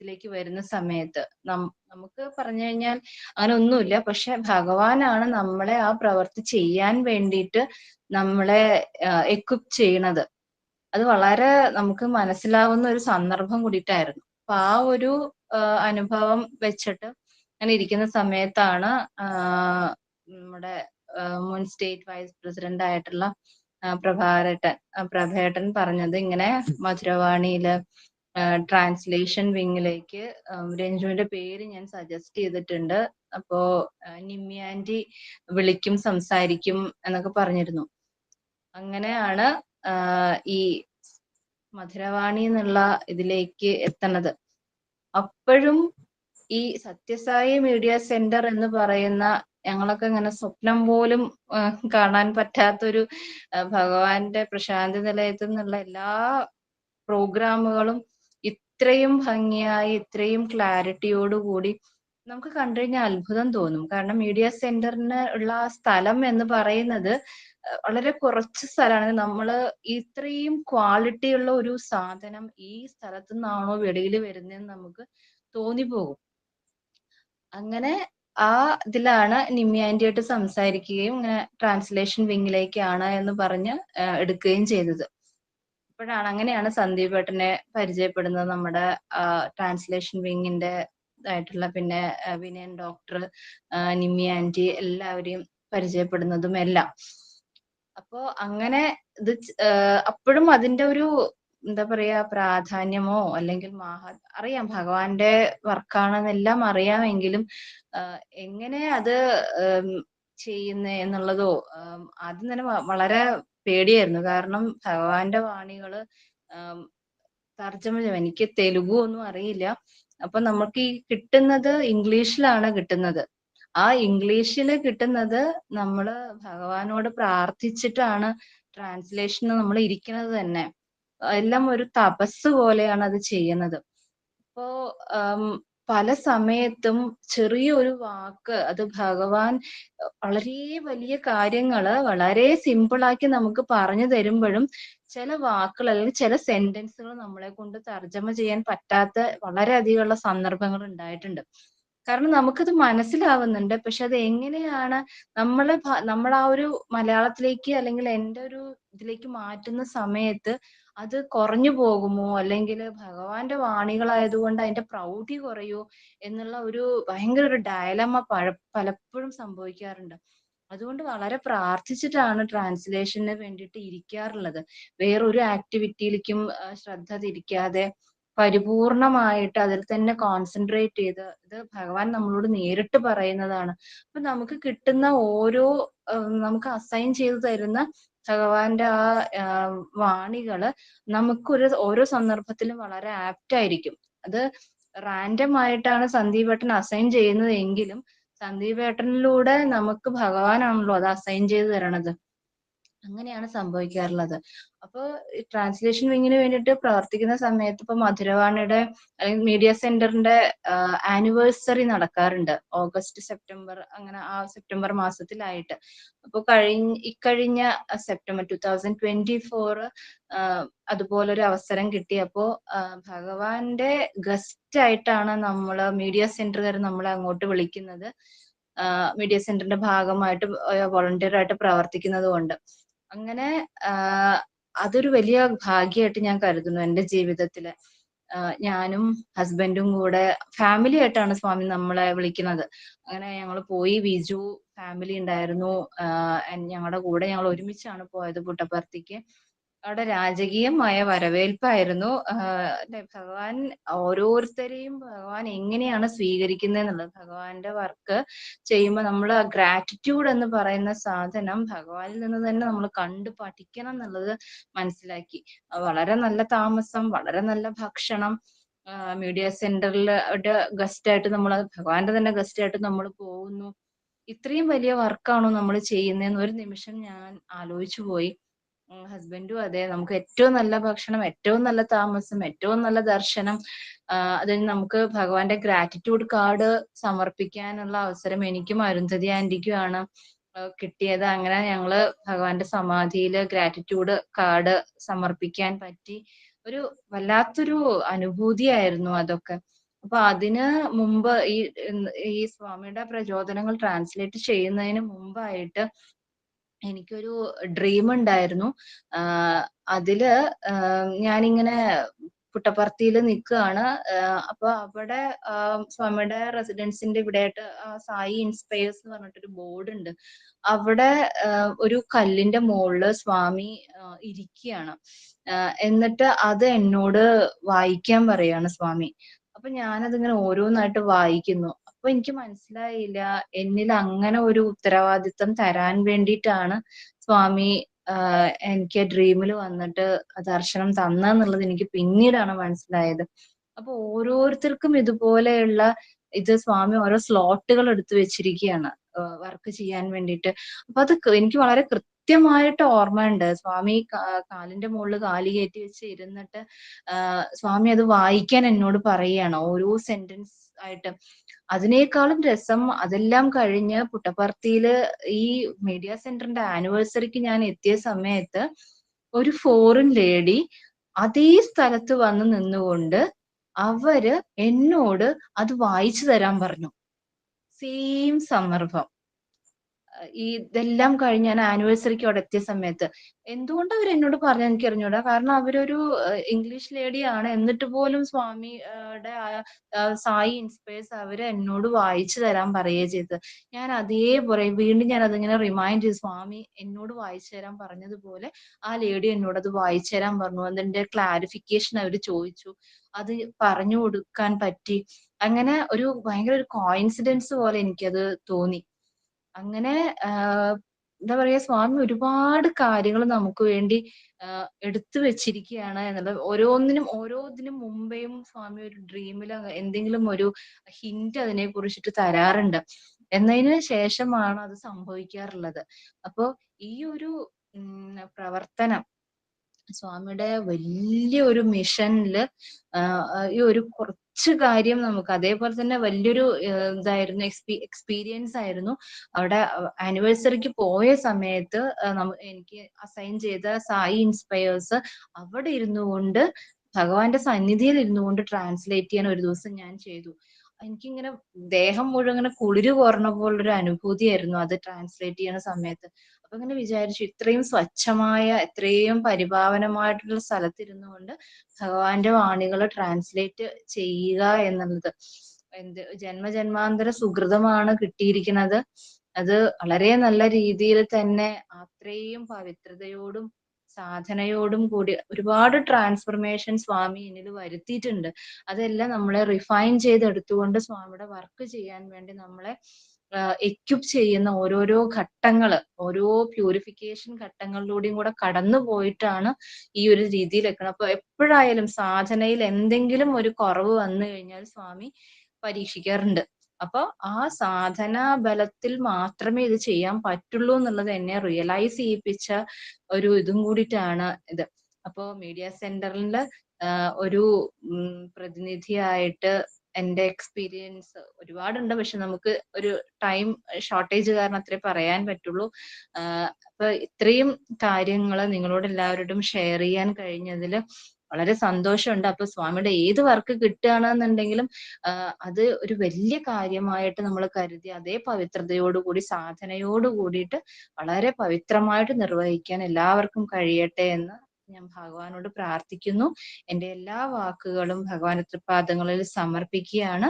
B: ഇതിലേക്ക് വരുന്ന സമയത്ത് നമുക്ക് പറഞ്ഞു കഴിഞ്ഞാൽ അങ്ങനെ ഒന്നുമില്ല, പക്ഷെ ഭഗവാനാണ് നമ്മളെ ആ പ്രവൃത്തി ചെയ്യാൻ വേണ്ടിയിട്ട് നമ്മളെ എക്വിപ്പ് ചെയ്യണത്. അത് വളരെ നമുക്ക് മനസ്സിലാവുന്ന ഒരു സന്ദർഭം കൂടിയിട്ടായിരുന്നു. അപ്പൊ ആ ഒരു അനുഭവം വെച്ചിട്ട് അങ്ങനെ ഇരിക്കുന്ന സമയത്താണ് നമ്മുടെ മുൻ സ്റ്റേറ്റ് വൈസ് പ്രസിഡന്റ് ആയിട്ടുള്ള പ്രഭേട്ടൻ പറഞ്ഞത് ഇങ്ങനെ മധുരവാണിയില് ട്രാൻസ്ലേഷൻ വിങ്ങിലേക്ക് രഞ്ജുവിന്റെ പേര് ഞാൻ സജസ്റ്റ് ചെയ്തിട്ടുണ്ട്. അപ്പോ നിമ്മി ആന്റി വിളിക്കും, സംസാരിക്കും എന്നൊക്കെ പറഞ്ഞിരുന്നു. അങ്ങനെയാണ് ഈ മധുരവാണി എന്നുള്ള ഇതിലേക്ക് എത്തണത്. അപ്പോഴും ഈ സത്യസായി മീഡിയ സെന്റർ എന്ന് പറയുന്ന ഞങ്ങളൊക്കെ ഇങ്ങനെ സ്വപ്നം പോലും കാണാൻ പറ്റാത്തൊരു ഭഗവാന്റെ പ്രശാന്തി നിലയത്തിൽ നിന്നുള്ള എല്ലാ പ്രോഗ്രാമുകളും ഇത്രയും ഭംഗിയായി, ഇത്രയും ക്ലാരിറ്റിയോടുകൂടി നമുക്ക് കണ്ടു കഴിഞ്ഞാൽ അത്ഭുതം തോന്നും. കാരണം മീഡിയ സെന്ററിന് ഉള്ള ആ സ്ഥലം എന്ന് പറയുന്നത് വളരെ കുറച്ച് സ്ഥലമാണ്. നമ്മള് ഇത്രയും ക്വാളിറ്റി ഉള്ള ഒരു സാധനം ഈ സ്ഥലത്തു നിന്നാണോ വെളിയിൽ വരുന്നതെന്ന് നമുക്ക് തോന്നിപ്പോകും. അങ്ങനെ ആ ഇതിലാണ് നിമ്മി ആന്റിയായിട്ട് സംസാരിക്കുകയും ഇങ്ങനെ ട്രാൻസ്ലേഷൻ വിങ്ങിലേക്കാണ് എന്ന് പറഞ്ഞ് എടുക്കുകയും ചെയ്തത്. അങ്ങനെയാണ് സന്ദീപ് ഏട്ടനെ പരിചയപ്പെടുന്നത്. നമ്മുടെ ട്രാൻസ്ലേഷൻ വിങ്ങിന്റെ ആയിട്ടുള്ള, പിന്നെ വിനയൻ ഡോക്ടർ, നിമ്മി ആന്റി, എല്ലാവരെയും പരിചയപ്പെടുന്നതും എല്ലാം. അപ്പോ അങ്ങനെ ഇത് അപ്പോഴും അതിന്റെ ഒരു എന്താ പറയാ പ്രാധാന്യമോ അല്ലെങ്കിൽ അറിയാം ഭഗവാന്റെ വർക്കാണെന്നെല്ലാം അറിയാമെങ്കിലും എങ്ങനെ അത് ചെയ്യുന്നേ എന്നുള്ളതോ ആദ്യം തന്നെ വളരെ പേടിയായിരുന്നു. കാരണം ഭഗവാന്റെ വാണികള് തർജ്ജമ ചെയ്യാൻ എനിക്ക് തെലുഗു ഒന്നും അറിയില്ല. അപ്പൊ നമുക്ക് ഈ കിട്ടുന്നത് ഇംഗ്ലീഷിലാണ് കിട്ടുന്നത്. ആ ഇംഗ്ലീഷിൽ കിട്ടുന്നത് നമ്മള് ഭഗവാനോട് പ്രാർത്ഥിച്ചിട്ടാണ് ട്രാൻസ്ലേഷന് നമ്മൾ ഇരിക്കുന്നത് തന്നെ. എല്ലാം ഒരു തപസ് പോലെയാണ് അത് ചെയ്യുന്നത്. അപ്പോ പല സമയത്തും ചെറിയൊരു വാക്ക് അത് ഭഗവാൻ വളരെ വലിയ കാര്യങ്ങള് വളരെ സിമ്പിളാക്കി നമുക്ക് പറഞ്ഞു തരുമ്പഴും ചില വാക്കുകൾ അല്ലെങ്കിൽ ചില സെന്റൻസുകൾ നമ്മളെ കൊണ്ട് തർജ്ജമ ചെയ്യാൻ പറ്റാത്ത വളരെയധികമുള്ള സന്ദർഭങ്ങൾ ഉണ്ടായിട്ടുണ്ട്. കാരണം നമുക്കത് മനസ്സിലാവുന്നുണ്ട്. പക്ഷെ അത് എങ്ങനെയാണ് നമ്മൾ ആ ഒരു മലയാളത്തിലേക്ക് അല്ലെങ്കിൽ എന്റെ ഒരു ഇതിലേക്ക് മാറ്റുന്ന സമയത്ത് അത് കുറഞ്ഞു പോകുമോ? അല്ലെങ്കില് ഭഗവാന്റെ വാണികളായതുകൊണ്ട് അതിന്റെ പ്രൗഢി കുറയോ? എന്നുള്ള ഒരു ഭയങ്കര ഒരു ഡയലമ പലപ്പോഴും സംഭവിക്കാറുണ്ട്. അതുകൊണ്ട് വളരെ പ്രാർത്ഥിച്ചിട്ടാണ് ട്രാൻസ്ലേഷന് വേണ്ടിയിട്ട് ഇരിക്കാറുള്ളത്. വേറൊരു ആക്ടിവിറ്റിയിലേക്കും ശ്രദ്ധ തിരിക്കാതെ പരിപൂർണമായിട്ട് അതിൽ തന്നെ കോൺസെൻട്രേറ്റ് ചെയ്ത് ഇത് ഭഗവാൻ നമ്മളോട് നേരിട്ട് പറയുന്നതാണ്. അപ്പൊ നമുക്ക് കിട്ടുന്ന ഓരോ നമുക്ക് അസൈൻ ചെയ്ത് തരുന്ന ഭഗവാന്റെ ആ വാണികള് നമുക്കൊരു ഓരോ സന്ദർഭത്തിലും വളരെ ആപ്റ്റ് ആയിരിക്കും. അത് റാൻഡം ആയിട്ടാണ് സന്ദീപേട്ടൻ അസൈൻ ചെയ്യുന്നത് എങ്കിലും സന്ദീപേട്ടനിലൂടെ നമുക്ക് ഭഗവാനാണല്ലോ അത് അസൈൻ ചെയ്ത് തരണത്. അങ്ങനെയാണ് സംഭവിക്കാറുള്ളത്. അപ്പൊ ഈ ട്രാൻസ്ലേഷൻ വിങ്ങിന് വേണ്ടിയിട്ട് പ്രവർത്തിക്കുന്ന സമയത്ത് ഇപ്പൊ മധുരവാണിയുടെ അല്ലെങ്കിൽ മീഡിയ സെന്ററിന്റെ ആനിവേഴ്സറി നടക്കാറുണ്ട്. ഓഗസ്റ്റ്, സെപ്റ്റംബർ അങ്ങനെ ആ സെപ്റ്റംബർ മാസത്തിലായിട്ട്. അപ്പൊ ഇക്കഴിഞ്ഞ സെപ്റ്റംബർ 2024 അതുപോലൊരു അവസരം കിട്ടിയപ്പോ ഭഗവാന്റെ ഗസ്റ്റ് ആയിട്ടാണ് നമ്മള് മീഡിയ സെന്ററുകാർ നമ്മളെ അങ്ങോട്ട് വിളിക്കുന്നത്. മീഡിയ സെന്ററിന്റെ ഭാഗമായിട്ട് വോളണ്ടിയർ ആയിട്ട് പ്രവർത്തിക്കുന്നത് കൊണ്ട്. അങ്ങനെ അതൊരു വലിയ ഭാഗ്യമായിട്ട് ഞാൻ കരുതുന്നു എന്റെ ജീവിതത്തില്. ഞാനും ഹസ്ബൻഡും കൂടെ ഫാമിലി ആയിട്ടാണ് സ്വാമി നമ്മളെ വിളിക്കുന്നത്. അങ്ങനെ ഞങ്ങൾ പോയി. വിജു ഫാമിലി ഉണ്ടായിരുന്നു. ഞങ്ങളുടെ കൂടെ ഞങ്ങൾ ഒരുമിച്ചാണ് പോയത് പുട്ടപ്പർത്തിക്ക്. അവിടെ രാജകീയമായ വരവേൽപ്പായിരുന്നു. ഭഗവാൻ ഓരോരുത്തരെയും ഭഗവാൻ എങ്ങനെയാണ് സ്വീകരിക്കുന്നതെന്നുള്ളത്, ഭഗവാന്റെ വർക്ക് ചെയ്യുമ്പോൾ നമ്മൾ ഗ്രാറ്റിറ്റ്യൂഡ് എന്ന് പറയുന്ന സാധനം ഭഗവാനിൽ നിന്ന് തന്നെ നമ്മൾ കണ്ടു പഠിക്കണം എന്നുള്ളത് മനസ്സിലാക്കി. വളരെ നല്ല താമസം, വളരെ നല്ല ഭക്ഷണം, മീഡിയ സെന്ററിൽ ഗസ്റ്റ് ആയിട്ട് നമ്മൾ ഭഗവാന്റെ തന്നെ ഗസ്റ്റ് ആയിട്ട് നമ്മൾ പോകുന്നു. ഇത്രയും വലിയ വർക്കാണോ നമ്മൾ ചെയ്യുന്നതെന്ന് ഒരു നിമിഷം ഞാൻ ആലോചിച്ചു പോയി. ഹസ്ബൻഡും അതെ. നമുക്ക് ഏറ്റവും നല്ല ഭക്ഷണം, ഏറ്റവും നല്ല താമസം, ഏറ്റവും നല്ല ദർശനം, അതിന് നമുക്ക് ഭഗവാന്റെ ഗ്രാറ്റിറ്റ്യൂഡ് കാർഡ് സമർപ്പിക്കാനുള്ള അവസരം എനിക്കും അരുന്ധതി ആന്റിക്കും ആണ് കിട്ടിയത്. അങ്ങനെ ഞങ്ങള് ഭഗവാന്റെ സമാധിയില് ഗ്രാറ്റിറ്റ്യൂഡ് കാർഡ് സമർപ്പിക്കാൻ പറ്റി. ഒരു വല്ലാത്തൊരു അനുഭൂതിയായിരുന്നു അതൊക്കെ. അപ്പൊ അതിന് മുമ്പ് ഈ സ്വാമിയുടെ പ്രചോദനങ്ങൾ ട്രാൻസ്ലേറ്റ് ചെയ്യുന്നതിന് മുമ്പായിട്ട് എനിക്കൊരു ഡ്രീം ഉണ്ടായിരുന്നു. അതില് ഞാനിങ്ങനെ പുട്ടപ്പർത്തിയിൽ നിൽക്കുകയാണ്. അപ്പൊ അവിടെ സ്വാമിയുടെ റെസിഡൻസിന്റെ ഇവിടെയായിട്ട് സായി ഇൻസ്പയേഴ്സ് എന്ന് പറഞ്ഞിട്ടൊരു ബോർഡ് ഉണ്ട്. അവിടെ ഒരു കല്ലിന്റെ മുകളില് സ്വാമി ഇരിക്കുകയാണ്. എന്നിട്ട് അത് എന്നോട് വായിക്കാൻ പറയാണ് സ്വാമി. അപ്പൊ ഞാനതിങ്ങനെ ഓരോന്നായിട്ട് വായിക്കുന്നു. അപ്പൊ എനിക്ക് മനസ്സിലായില്ല എന്നിൽ അങ്ങനെ ഒരു ഉത്തരവാദിത്തം തരാൻ വേണ്ടിയിട്ടാണ് സ്വാമി എനിക്ക് ഡ്രീമിൽ വന്നിട്ട് ദർശനം തന്നെന്നുള്ളത് എനിക്ക് പിന്നീടാണ് മനസ്സിലായത്. അപ്പൊ ഓരോരുത്തർക്കും ഇതുപോലെയുള്ള ഇത് സ്വാമി ഓരോ സ്ലോട്ടുകൾ എടുത്തു വെച്ചിരിക്കുകയാണ് വർക്ക് ചെയ്യാൻ വേണ്ടിയിട്ട്. അപ്പൊ അത് എനിക്ക് വളരെ കൃത്യമായിട്ട് ഓർമ്മയുണ്ട്. സ്വാമി കാലിന്റെ മുകളിൽ കാല് കയറ്റി വെച്ച് ഇരുന്നിട്ട് സ്വാമി അത് വായിക്കാൻ എന്നോട് പറയുകയാണ് ഓരോ സെന്റൻസ് ആയിട്ട്. അതിനേക്കാളും രസം അതെല്ലാം കഴിഞ്ഞ് പുട്ടപ്പർത്തിയില് ഈ മീഡിയ സെന്ററിന്റെ ആനിവേഴ്സറിക്ക് ഞാൻ എത്തിയ സമയത്ത് ഒരു ഫോറിൻ ലേഡി അതേ സ്ഥലത്ത് വന്ന് നിന്നുകൊണ്ട് അവര് എന്നോട് അത് വായിച്ചു തരാൻ പറഞ്ഞു. സെയിം സന്ദർഭം. ഇതെല്ലാം കഴിഞ്ഞ് ഞാൻ ആനിവേഴ്സറിക്ക് അവിടെ എത്തിയ സമയത്ത് എന്തുകൊണ്ട് അവർ എന്നോട് പറഞ്ഞു എനിക്ക് അറിഞ്ഞൂടാ. കാരണം അവരൊരു ഇംഗ്ലീഷ് ലേഡിയാണ്. എന്നിട്ട് പോലും സ്വാമിയുടെ സായി ഇൻസ്പയേഴ്സ് അവര് എന്നോട് വായിച്ചു തരാൻ പറയുകയും ചെയ്തത്. ഞാൻ അതേപോലെ വീണ്ടും ഞാൻ അതിങ്ങനെ റിമൈൻഡ് ചെയ്തു. സ്വാമി എന്നോട് വായിച്ചു തരാൻ പറഞ്ഞതുപോലെ ആ ലേഡി എന്നോട് അത് വായിച്ചു തരാൻ പറഞ്ഞു. അതിന്റെ ക്ലാരിഫിക്കേഷൻ അവര് ചോദിച്ചു. അത് പറഞ്ഞു കൊടുക്കാൻ പറ്റി. അങ്ങനെ ഒരു ഭയങ്കര ഒരു കോയിൻസിഡൻസ് പോലെ എനിക്കത് തോന്നി. അങ്ങനെ എന്താ പറയാ, സ്വാമി ഒരുപാട് കാര്യങ്ങൾ നമുക്ക് വേണ്ടി എടുത്തു വെച്ചിരിക്കുകയാണ് എന്നുള്ളത്. ഓരോന്നിനും മുമ്പേയും സ്വാമി ഒരു ഡ്രീമിൽ എന്തെങ്കിലും ഒരു ഹിന്റ് അതിനെ കുറിച്ചിട്ട് തരാറുണ്ട്. എന്നതിന് ശേഷമാണ് അത് സംഭവിക്കാറുള്ളത്. അപ്പോ ഈ ഒരു പ്രവർത്തനം സ്വാമിയുടെ വലിയ ഒരു മിഷനില് ഈ ഒരു കൊച്ചു കാര്യം നമുക്ക് അതേപോലെ തന്നെ വലിയൊരു ഇതായിരുന്നു, എക്സ്പീരിയൻസ് ആയിരുന്നു. അവിടെ ആനിവേഴ്സറിക്ക് പോയ സമയത്ത് എനിക്ക് അസൈൻ ചെയ്ത സായി ഇൻസ്പയേഴ്സ് അവിടെ ഇരുന്നു കൊണ്ട് ഭഗവാന്റെ സന്നിധിയിൽ ഇരുന്നു കൊണ്ട് ട്രാൻസ്ലേറ്റ് ചെയ്യാൻ ഒരു ദിവസം ഞാൻ ചെയ്തു. എനിക്കിങ്ങനെ ദേഹം മുഴുവൻ ഇങ്ങനെ കുളിര് കോർണ പോലൊരു അനുഭൂതിയായിരുന്നു അത് ട്രാൻസ്ലേറ്റ് ചെയ്യുന്ന സമയത്ത്. അപ്പൊ ഇങ്ങനെ വിചാരിച്ചു, ഇത്രയും സ്വച്ഛമായ, ഇത്രയും പരിപാവനമായിട്ടുള്ള സ്ഥലത്തിരുന്നു കൊണ്ട് ഭഗവാന്റെ വാണികൾ ട്രാൻസ്ലേറ്റ് ചെയ്യുക എന്നുള്ളത് ജന്മജന്മാന്തര സുകൃതമാണ് കിട്ടിയിരിക്കുന്നത്. അത് വളരെ നല്ല രീതിയിൽ തന്നെ അത്രയും പവിത്രതയോടും സാധനയോടും കൂടി ഒരുപാട് ട്രാൻസ്ഫർമേഷൻ സ്വാമി എന്നിൽ വരുത്തിയിട്ടുണ്ട്. അതെല്ലാം നമ്മളെ റിഫൈൻ ചെയ്തെടുത്തുകൊണ്ട് സ്വാമിയുടെ വർക്ക് ചെയ്യാൻ വേണ്ടി നമ്മളെ എക്യുപ്പ് ചെയ്യുന്ന ഓരോരോ ഘട്ടങ്ങള്, ഓരോ പ്യൂരിഫിക്കേഷൻ ഘട്ടങ്ങളിലൂടെയും കൂടെ കടന്നു പോയിട്ടാണ് ഈ ഒരു രീതിയിൽ എത്തണം. അപ്പൊ എപ്പോഴായാലും സാധനയിൽ എന്തെങ്കിലും ഒരു കുറവ് വന്നു കഴിഞ്ഞാൽ സ്വാമി പരീക്ഷിക്കാറുണ്ട്. അപ്പൊ ആ സാധന ബലത്തിൽ മാത്രമേ ഇത് ചെയ്യാൻ പറ്റുള്ളൂ എന്നുള്ളത് എന്നെ റിയലൈസ് ചെയ്യിപ്പിച്ച ഒരു ഇതും കൂടിയിട്ടാണ് ഇത്. അപ്പോ മീഡിയ സെന്ററിൽ ഒരു പ്രതിനിധിയായിട്ട് എന്റെ എക്സ്പീരിയൻസ് ഒരുപാടുണ്ട്. പക്ഷെ നമുക്ക് ഒരു ടൈം ഷോർട്ടേജ് കാരണം അത്രേ പറയാൻ പറ്റുള്ളൂ. അപ്പൊ ഇത്രയും കാര്യങ്ങൾ നിങ്ങളോട് എല്ലാവരോടും ഷെയർ ചെയ്യാൻ കഴിഞ്ഞതിൽ വളരെ സന്തോഷമുണ്ട്. അപ്പൊ സ്വാമിയുടെ ഏത് വർക്ക് കിട്ടുകയാണെന്നുണ്ടെങ്കിലും അത് ഒരു വലിയ കാര്യമായിട്ട് നമ്മൾ കരുതി അതേ പവിത്രതയോടുകൂടി സാധനയോട് കൂടിയിട്ട് വളരെ പവിത്രമായിട്ട് നിർവഹിക്കാൻ എല്ലാവർക്കും കഴിയട്ടെ എന്ന് ഞാൻ ഭഗവാനോട് പ്രാർത്ഥിക്കുന്നു. എന്റെ എല്ലാ വാക്കുകളും ഭഗവാന്റെ തൃപ്പാദങ്ങളിൽ സമർപ്പിക്കുകയാണ്.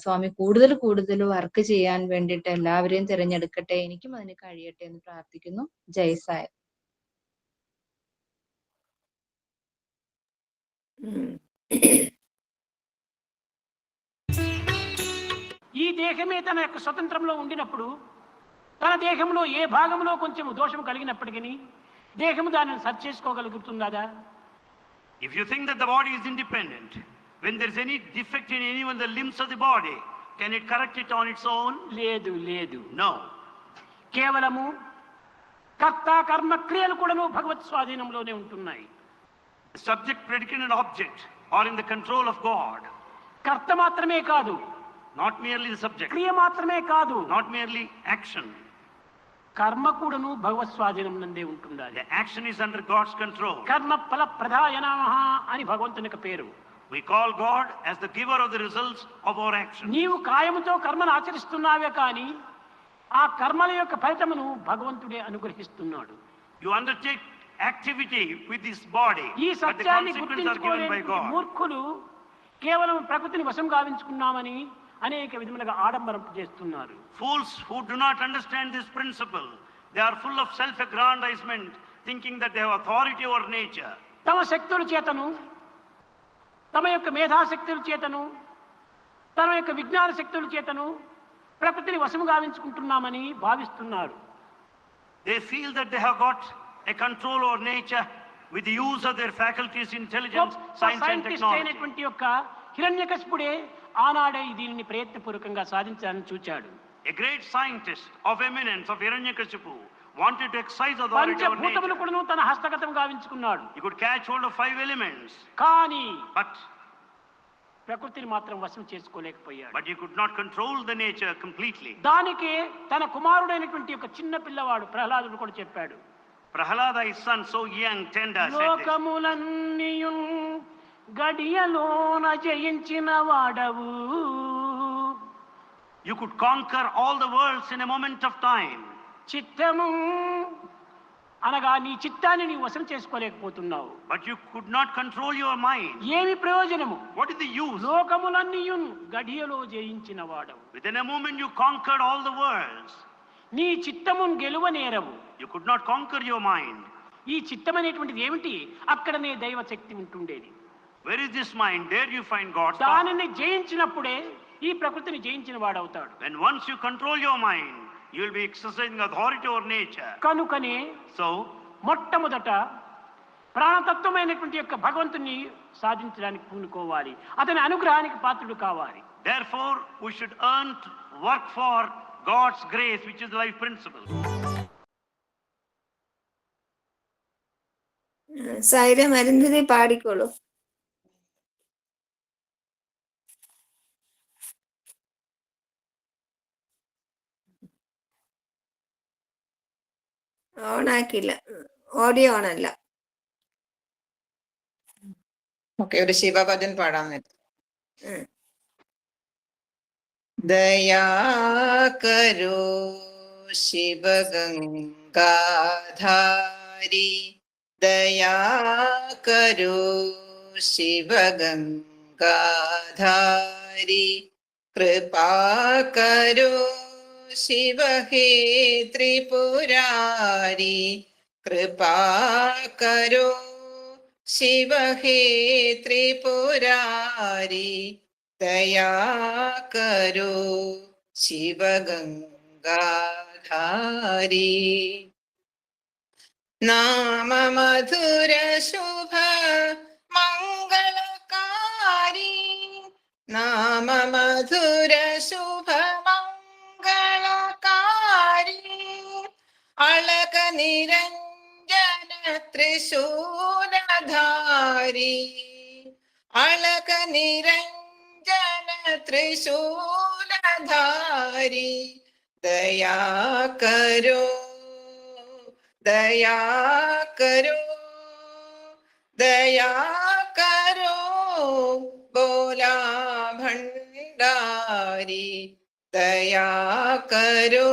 B: സ്വാമി കൂടുതൽ കൂടുതൽ വർക്ക് ചെയ്യാൻ വേണ്ടിയിട്ട് എല്ലാവരെയും തിരഞ്ഞെടുക്കട്ടെ, എനിക്കും അതിന് കഴിയട്ടെ എന്ന് പ്രാർത്ഥിക്കുന്നു. ജയ് സായി.
C: ఈ దేహమే తన యొక్క స్వతంత్రంలో ఉండినప్పుడు తన దేహంలో ఏ భాగంలో కొంచెం దోషం కలిగినప్పటికీ దేహము దానిని సరి చేసుకోగలుగుతుందా?
D: If you think that the body is independent, when there is any defect in any one of the limbs of the body, can it correct it on its own?
C: లేదు లేదు.
D: No.
C: కేవలము కర్త కర్మ క్రియలు కూడాను భగవత్ స్వాధీనంలోనే ఉంటున్నాయి.
D: Subject, predicate and object are in the control of God.
C: కర్త మాత్రమే కాదు,
D: not merely the subject,
C: క్రియ మాత్రమే కాదు,
D: not merely action.
C: కర్మ కూడాను భగవత్ స్వాధీనం నందే ఉంటుండాలి.
D: The action is under God's control.
C: కర్మ ఫల ప్రదాయ నమః అని భగవంతునికి పేరు.
D: We call God as the giver of the results of our action.
C: నీవు కాయముతో కర్మను ఆచరిస్తున్నావే కానీ ఆ కర్మల యొక్క ఫలితమును భగవంతుడే అనుగ్రహిస్తున్నాడు.
D: You undertake activity with this body,
C: ఈ
D: but the
C: సత్యాన్ని
D: consequences are given by God.
C: మూర్ఖులు కేవలం ప్రకృతిని వశం గావించుకున్నామని అనేక విధములుగా ఆడంబరం చేస్తున్నారు.
D: Fools who do not understand this principle, they are full of self-aggrandizement, thinking that they have authority over nature.
C: తమ శక్తుల చేతను, తమ యొక్క మేధాశక్తుల చేతను, తమ యొక్క విజ్ఞాన శక్తుల చేతను ప్రకృతిని వశము గావించుకుంటున్నామని భావిస్తున్నారు.
D: They feel that they have got a control over nature with the use of their faculties, intelligence, science and technology.
C: అయినటువంటి యొక్క హిరణ్యకశిపుడే ఆనాడే దీనిని ప్రయత్నపూర్వకంగా సాధించాలని చూచాడు.
D: A great scientist of eminence of Hiranyakashipu wanted to exercise authority over nature.
C: పంచభూతములు కూడాను తన హస్తగతం గావించుకున్నాడు.
D: He could catch hold of 5 elements.
C: కానీ
D: But
C: ప్రకృతిని మాత్రం వశం చేసుకోలేకపోయాడు.
D: he could not control the nature completely.
C: దానికే తన కుమారుడైనటువంటి ఒక చిన్న పిల్లవాడు ప్రహ్లాదుడు కూడా చెప్పాడు.
D: Prahalada, his son, so young, tender, said this.
C: లోకములన్నీయున్ గడియలోన జయించిన వాడవు.
D: You could conquer all the worlds in a moment of time.
C: చిత్తము అనగా నీ చిత్తాన్ని నీ వశం చేసుకోలేకపోతున్నావు.
D: But you could not control your mind.
C: ఏమి ప్రయోజనము?
D: What is the use?
C: లోకములన్నీయున్ గడియలో జయించిన వాడవు.
D: Within a moment you conquered all the worlds.
C: నీ చిత్తమును గెలువనేరవు.
D: You could not conquer your mind.
C: ఈ చిత్తం అనేటువంటిది ఏమిటి? అక్కడనే దైవ శక్తి ఉంటుండేది.
D: Where is this mind? There you find God's power.
C: దానిని జయించినప్పుడే ఈ ప్రకృతిని జయించిన వాడవుతాడు.
D: When once you control your mind, you will be exercising authority over nature.
C: కనుకనే
D: So,
C: మొట్టమొదట ప్రాణతత్వమైనటువంటి యొక్క భగవంతుని సాధించడానికి పూనుకోవాలి. అతని అనుగ్రహానికి పాత్రుడు కావాలి.
D: therefore, we should work for God's grace, which is the life principle.
A: സായിരെ മരുന്നിനെ പാടിക്കോളൂ. ഓണാക്കില്ല, ഓഡിയോ ഓണല്ല.
E: ഓക്കെ, ഒരു ശിവഭജൻ പാടാൻ നേരത്തെ.
A: ഉം.
E: दया करो शिव गंगाधारी, दया करो शिव गंगाधारी, कृपा करो शिव हे त्रिपुरारी, कृपा करो शिव हे त्रिपुरारी, दया करो शिव गंगाधारी। नाम मधुर शुभ मंगलकारी, नाम मधुर शुभ मंगलकारी, अलक निरंजन त्रिशूलधारी, अलक निरंजन त्रिशूलधारी, दया करो दया करो दया करो, बोला भंडारी, दया करो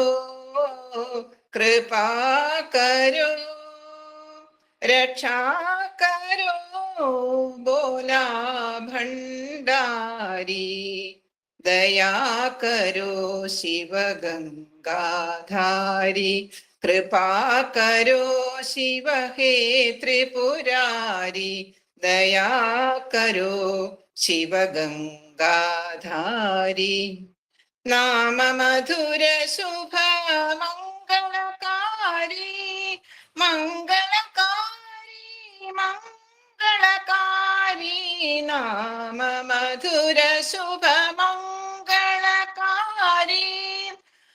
E: कृपा करो, रक्षा करो, बोला भंडारी, दया करो शिव गंगाधारी, कृपा करो शिव हे त्रिपुरारी, दया करो शिव गंगाधारी। नाम मधुर शुभ मंगलकारी, मंगलकारी मंगलकारी, नाम मधुर शुभ मंगलकारी,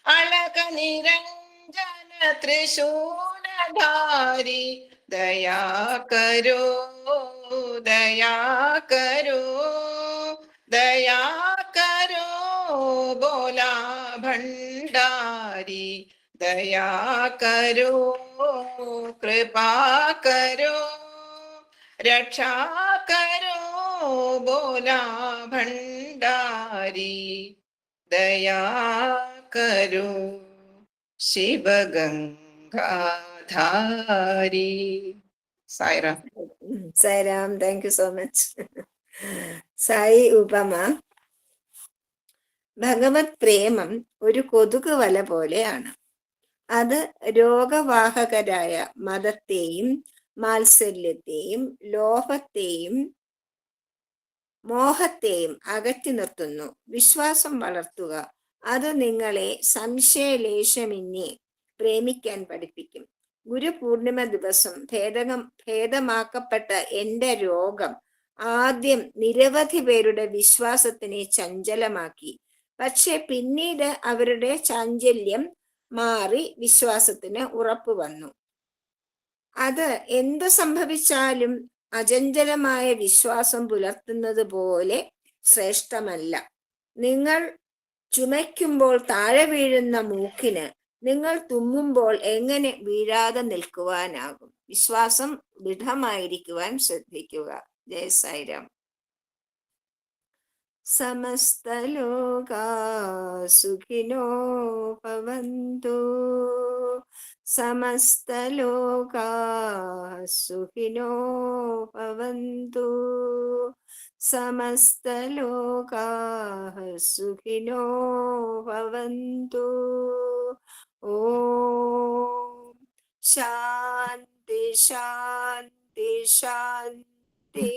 E: अलक निरंजन त्रिशूलधारी, दया करो दया करो दया करो, बोला भंडारी, दया करो कृपा करो, रक्षा करो, बोला भंडारी, दया करो Shiva Gangadhari. Sairam.
A: Sairam, thank you so much. Sai ഉപമ. ഭഗവത് പ്രേമം ഒരു കൊതുക് വല പോലെയാണ്. അത് രോഗവാഹകരായ മതത്തെയും മാത്സര്യത്തെയും ലോഭത്തെയും മോഹത്തെയും അകറ്റി നിർത്തുന്നു. വിശ്വാസം വളർത്തുക. അത് നിങ്ങളെ സംശയലേശമിന്യേ പ്രേമിക്കാൻ പഠിപ്പിക്കും. ഗുരുപൂർണിമ ദിവസം ഭേദമാക്കപ്പെട്ട എന്റെ രോഗം ആദ്യം നിരവധി പേരുടെ വിശ്വാസത്തിനെ ചഞ്ചലമാക്കി. പക്ഷെ പിന്നീട് അവരുടെ ചാഞ്ചല്യം മാറി വിശ്വാസത്തിന് ഉറപ്പ് വന്നു. അത് എന്ത് സംഭവിച്ചാലും അചഞ്ചലമായ വിശ്വാസം പുലർത്തുന്നത് പോലെ ശ്രേഷ്ഠമല്ല. നിങ്ങൾ ചുമയ്ക്കുമ്പോൾ താഴെ വീഴുന്ന മൂക്കിന് നിങ്ങൾ തുമ്മുമ്പോൾ എങ്ങനെ വീഴാതെ നിൽക്കുവാനാകും? വിശ്വാസം ദൃഢമായിരിക്കുവാൻ ശ്രദ്ധിക്കുക. ജയ സായിരാം. സമസ്തലോകാ സുഖിനോ ഭവന്തു, സമസ്തലോകാ സുഖിനോ ഭവന്തു, സമസ്തലോകാ സുഖിനോ ഭവന്തു. ഓം ശാന്തി ശാന്തി ശാന്തി.